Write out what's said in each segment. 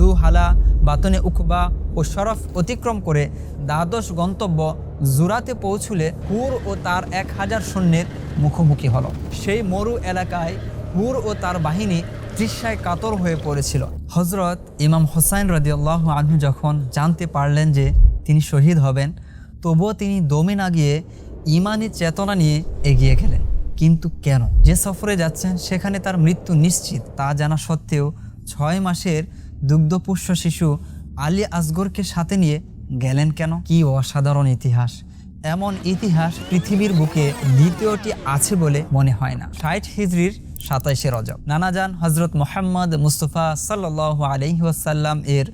জুহালা, বাতনে উকবা ও শরফ অতিক্রম করে দ্বাদশ গন্তব্য জুরাতে পৌঁছলে হুর ও তার 1000 সৈন্যের মুখোমুখি হলো। সেই মরু এলাকায় হুর ও তার বাহিনী তৃষ্ণায় কাতর হয়ে পড়েছিল। হজরত ইমাম হোসাইন রাদিয়াল্লাহু আনহু যখন জানতে পারলেন যে তিনি শহীদ হবেন, তবুও তিনি দমে না গিয়ে ইমানি চেতনা নিয়ে এগিয়ে গেলেন। কিন্তু কেন? যে সফরে যাচ্ছেন সেখানে তার মৃত্যু নিশ্চিত, তা জানা সত্ত্বেও 6 মাসের দুগ্ধপুষ্য শিশু আলী আসগরকে সাথে নিয়ে গেলেন কেন? কি অসাধারণ ইতিহাস! এমন ইতিহাস পৃথিবীর বুকে দ্বিতীয়টি আছে বলে মনে হয় না। 60 হিজরির 27শে রজব নানাজান হজরত মোহাম্মদ মুস্তফা সাল্লাল্লাহু আলাইহি ওয়াসাল্লাম এর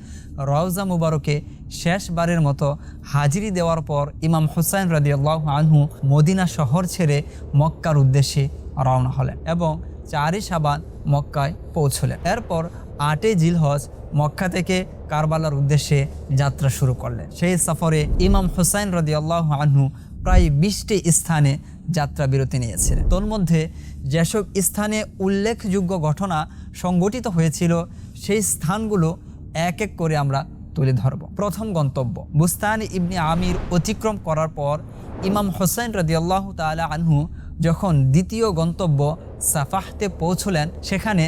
রওজা মুবারকে শেষবারের মতো হাজিরি দেওয়ার পর ইমাম হুসাইন রাদিয়াল্লাহু আনহু মদিনা শহর ছেড়ে মক্কার উদ্দেশ্যে রওনা হলেন এবং 4 শাবান মক্কায় পৌঁছলেন। এরপর 8 জিলহজ মক্কা থেকে কারবালার উদ্দেশ্যে যাত্রা শুরু করলেন। সেই সফরে ইমাম হুসাইন রাদিয়াল্লাহু আনহু প্রায় 20টি স্থানে যাত্রা বিরতি নিয়েছিলেন। তোর মধ্যে যেসব স্থানে উল্লেখযোগ্য ঘটনা সংঘটিত হয়েছিল সেই স্থানগুলো এক এক করে আমরা তুলে ধরব। প্রথম গন্তব্য বুস্তান ইবনে আমির অতিক্রম করার পর ইমাম হুসাইন রাদিয়াল্লাহু তাআলা আনহু যখন দ্বিতীয় গন্তব্য সাফাহতে পৌঁছলেন, সেখানে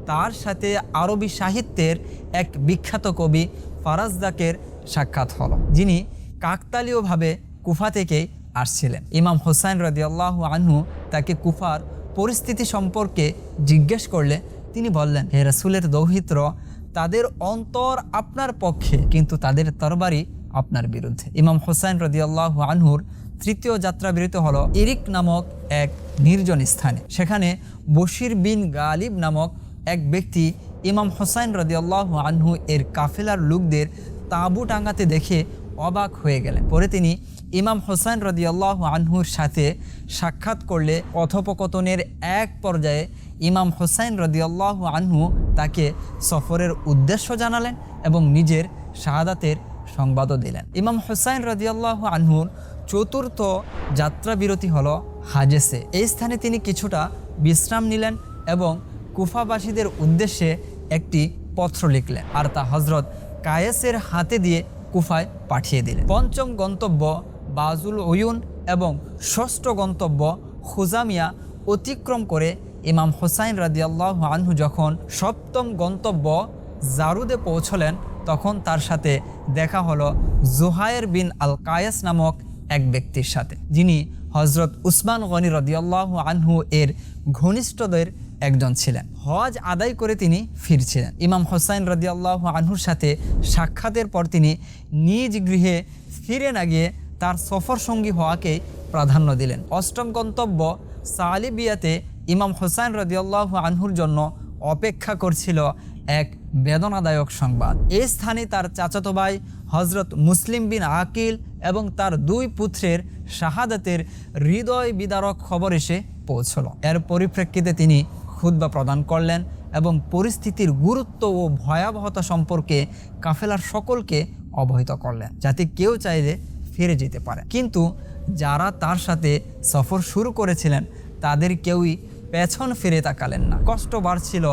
তার সাথে আরবি সাহিত্যের এক বিখ্যাত কবি ফারাজদাকের সাক্ষাৎ হলো, যিনি কাকতালীয়ভাবে কুফা থেকে আসছিলেন। ইমাম হুসাইন রাদিয়াল্লাহু আনহু তাকে কুফার পরিস্থিতি সম্পর্কে জিজ্ঞেস করলে তিনি বললেন, হে রাসূলের দৌহিত্র, তাদের অন্তর আপনার পক্ষে কিন্তু তাদের তরবারি আপনার বিরুদ্ধে। ইমাম হুসাইন রাদিয়াল্লাহু আনহুর তৃতীয় যাত্রা বিরতি হলো ইরিক নামক এক নির্জন স্থানে। সেখানে বশির বিন গালিব নামক এক ব্যক্তি ইমাম হুসাইন রাদিয়াল্লাহু আনহু এর কাফেলার লোকদের তাঁবু টাঙাতে দেখে অবাক হয়ে গেলেন। পরে তিনি ইমাম হুসাইন রাদিয়াল্লাহু আনহুর সাথে সাক্ষাৎ করলে কথোপকথনের এক পর্যায়ে ইমাম হুসাইন রাদিয়াল্লাহু আনহু তাকে সফরের উদ্দেশ্য জানালেন এবং নিজের শাহাদাতের সংবাদও দিলেন। ইমাম হুসাইন রাদিয়াল্লাহু আনহুর চতুর্থ যাত্রা বিরতি হলো হাজেসে। এই স্থানে তিনি কিছুটা বিশ্রাম নিলেন এবং কুফাবাসীদের উদ্দেশ্যে একটি পত্র লিখলেন আর তা হজরত কায়েসের হাতে দিয়ে কুফায় পাঠিয়ে দিলেন। পঞ্চম গন্তব্য বাজুল উয়ুন এবং ষষ্ঠ গন্তব্য খুজামিয়া অতিক্রম করে ইমাম হুসাইন রাদিয়াল্লাহু আনহু যখন সপ্তম গন্তব্য জারুদে পৌঁছলেন, তখন তার সাথে দেখা হলো জুহায়ের বিন আল কায়েস নামক এক ব্যক্তির সাথে, যিনি হজরত উসমান গনি রাদিয়াল্লাহু আনহু এর ঘনিষ্ঠদের একজন ছিলেন। হজ আদায় করে তিনি ফিরছিলেন। ইমাম হুসাইন রাদিয়াল্লাহু আনহুর সাথে সাক্ষাতের পর তিনি নিজ গৃহে ফিরে না গিয়ে তার সফর সঙ্গী হওয়াকে প্রাধান্য দিলেন। অষ্টম গন্তব্য সালিবিয়াতে ইমাম হুসাইন রাদিয়াল্লাহু আনহুর জন্য অপেক্ষা করছিল এক বেদনাদায়ক সংবাদ। এই স্থানে তার চাচাতো ভাই হজরত মুসলিম বিন আকিল এবং তার 2 পুত্রের শাহাদাতের হৃদয় বিদারক খবর এসে পৌঁছল। এর পরিপ্রেক্ষিতে তিনি খুতবা প্রদান করলেন এবং পরিস্থিতির গুরুত্ব ও ভয়াবহতা সম্পর্কে কাফেলার সকলকে অবহিত করলেন, যাতে কেউ চাইলে ফিরে যেতে পারে। কিন্তু যারা তার সাথে সফর শুরু করেছিলেন তাদের কেউই পেছন ফিরে তাকালেন না। কষ্ট বাড়ছিল,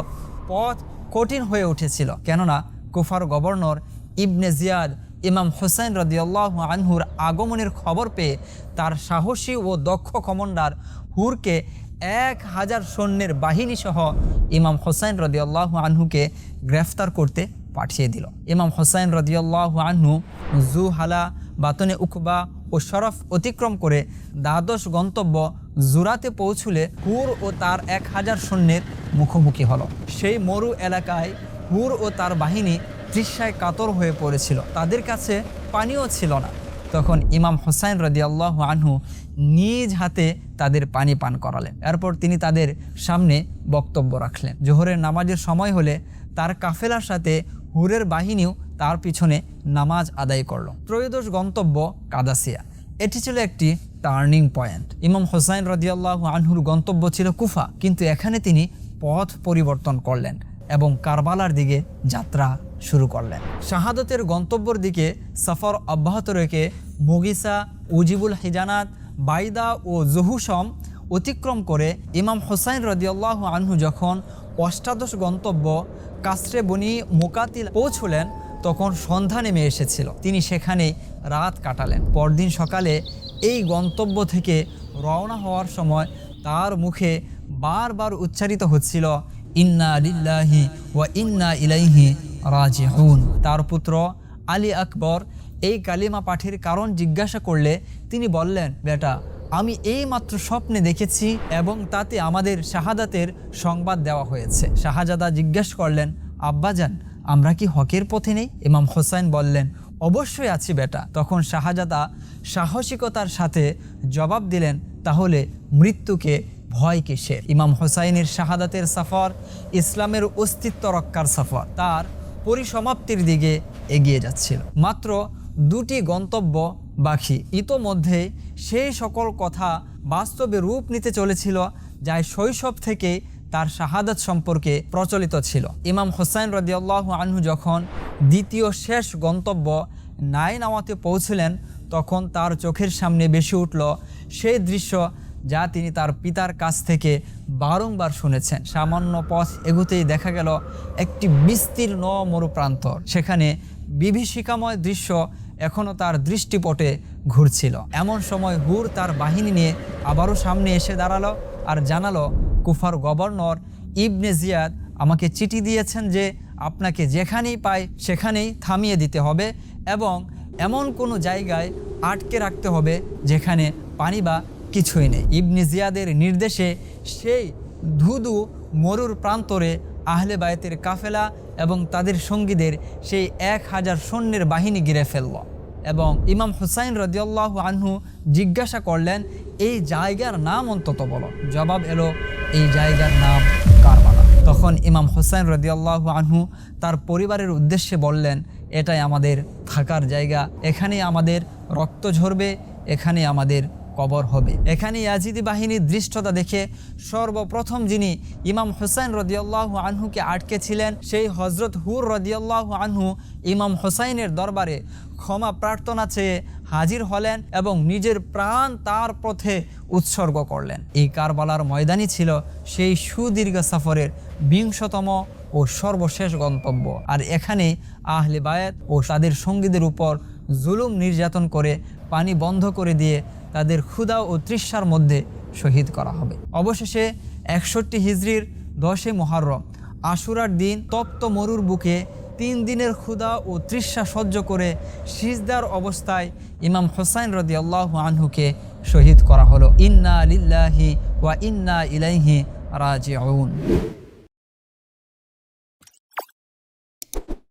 পথ কঠিন হয়ে উঠেছিল, কেননা কুফার গভর্নর ইবনে জিয়াদ ইমাম হুসাইন রাদিয়াল্লাহু আনহুর আগমনের খবর পেয়ে তার সাহসী ও দক্ষ কমান্ডার হুরকে 1000 সৈন্যের বাহিনী সহ ইমাম হুসাইন রাদিয়াল্লাহু আনহুকে গ্রেফতার করতে পাঠিয়ে দিল। ইমাম হুসাইন রাদিয়াল্লাহু আনহু জুহালা, বাতনে উকবা ও শরফ অতিক্রম করে দ্বাদশ গন্তব্য জুরাতে পৌঁছলে হুর ও তার 1000 সৈন্যের মুখোমুখি হলো। সেই মরু এলাকায় হুর ও তার বাহিনী তৃষ্ণায় কাতর হয়ে পড়েছিল, তাদের কাছে পানিও ছিল না। তখন ইমাম হুসাইন রাদিয়াল্লাহু আনহু নিজ হাতে তাদের পানি পান করালেন। এরপর তিনি তাদের সামনে বক্তব্য রাখলেন। জোহরের নামাজের সময় হলে তার কাফেলার সাথে হুরের বাহিনীও তার পিছনে নামাজ আদায় করল। ত্রয়োদশ গন্তব্য কাদাসিয়া। এটি ছিল একটি টার্নিং পয়েন্ট। ইমাম হুসাইন রাদিয়াল্লাহু আনহুর গন্তব্য ছিল কুফা, কিন্তু এখানে তিনি পথ পরিবর্তন করলেন এবং কারবালার দিকে যাত্রা শুরু করলেন। শাহাদতের গন্তব্যের দিকে সফর অব্যাহত রেখে মুগিসা, উজিবুল হিজানাত, বাইদা ও জহুসম অতিক্রম করে ইমাম হুসাইন রাদিয়াল্লাহু আনহু যখন অষ্টাদশ গন্তব্য কাসরে বনি মুকাতিল পৌঁছলেন তখন সন্ধ্যা নেমে এসেছিল। তিনি সেখানে রাত কাটালেন। পরদিন সকালে এই গন্তব্য থেকে রওনা হওয়ার সময় তার মুখে বারবার উচ্চারিত হচ্ছিল ইন্না লিল্লাহি ওয়া ইন্না ইলাইহি রাজিউন। তার পুত্র আলী আকবর এই কালিমা পাঠের কারণ জিজ্ঞাসা করলে তিনি বললেন, বেটা, আমি এই মাত্র স্বপ্নে দেখেছি এবং তাতে আমাদের শাহাদাতের সংবাদ দেওয়া হয়েছে। শাহজাদা জিজ্ঞাসা করলেন, আব্বাজান, আমরা কি হকের পথে নেই? ইমাম হোসাইন বললেন, অবশ্যই আছি বেটা। তখন শাহজাদা সাহসিকতার সাথে জবাব দিলেন, তাহলে মৃত্যুকে ভয় কিসের? ইমাম হোসাইনের শাহাদাতের সফর ইসলামের অস্তিত্ব রক্ষার সফর তার পরিসমাপ্তির দিকে এগিয়ে যাচ্ছিল। মাত্র 2টি গন্তব্য বাকি। ইতোমধ্যে সেই সকল কথা বাস্তবে রূপ নিতে চলেছিল যা শৈশব থেকে তার শাহাদাত সম্পর্কে প্রচলিত ছিল। ইমাম হোসাইন রাদিয়াল্লাহু আনহু যখন দ্বিতীয় শেষ গন্তব্য নাইনাওয়াতে পৌঁছলেন তখন তার চোখের সামনে ভেসে উঠল সেই দৃশ্য যা তিনি তার পিতার কাছ থেকে বারংবার শুনেছেন। সামান্য পথ এগোতেই দেখা গেল একটি বিস্তীর্ণ মরুপ্রান্তর। সেখানে বিভীষিকাময় দৃশ্য এখনও তার দৃষ্টিপটে ঘুরছিল। এমন সময় হুর তার বাহিনী নিয়ে আবারও সামনে এসে দাঁড়ালো আর জানালো, কুফার গভর্নর ইবনে জিয়াদ আমাকে চিঠি দিয়েছেন যে আপনাকে যেখানেই পায় সেখানেই থামিয়ে দিতে হবে এবং এমন কোনো জায়গায় আটকে রাখতে হবে যেখানে পানি বা কিছুই নেই। ইবনে জিয়াদের নির্দেশে সেই ধুধু মরুর প্রান্তরে আহলে বায়তের কাফেলা এবং তাদের সঙ্গীদের সেই 1000 সৈন্যের বাহিনী ঘিরে ফেলল এবং ইমাম হুসাইন রাদিয়াল্লাহু আনহু জিজ্ঞাসা করলেন, এই জায়গার নাম অন্তত বলো। জবাব এলো, এই জায়গার নাম কারবালা। তখন ইমাম হুসাইন রাদিয়াল্লাহু আনহু তার পরিবারের উদ্দেশ্যে বললেন, এটাই আমাদের থাকার জায়গা, এখানেই আমাদের রক্ত ঝরবে, এখানেই আমাদের কবর হবে। এখানে ইয়াজিদি বাহিনীর দৃষ্টতা দেখে সর্বপ্রথম যিনি ইমাম হুসাইন রাদিয়াল্লাহু আনহুকে আটকে ছিলেন সেই হজরত হুর রাদিয়াল্লাহু আনহু ইমাম হুসাইনের দরবারে ক্ষমা প্রার্থনা চেয়ে হাজির হলেন এবং নিজের প্রাণ তার পথে উৎসর্গ করলেন। এই কারবালার ময়দানই ছিল সেই সুদীর্ঘ সফরের 20তম ও সর্বশেষ গন্তব্য। আর এখানে আহলে বায়াত ও তাদের সঙ্গীদের উপর জুলুম নির্যাতন করে পানি বন্ধ করে দিয়ে তাদের ক্ষুধা ও তৃষ্ণার মধ্যে শহীদ করা হবে। অবশেষে 61 হিজরির 10 মুহররম আশুরার দিন তপ্ত মরুর বুকে 3 দিনের ক্ষুধা ও তৃষ্ণা সহ্য করে সিজদার অবস্থায় ইমাম হুসাইন রাদিয়াল্লাহু আনহুকে শহীদ করা হলো। ইন্না লিল্লাহি ওয়া ইন্না ইলাইহি রাজিউন।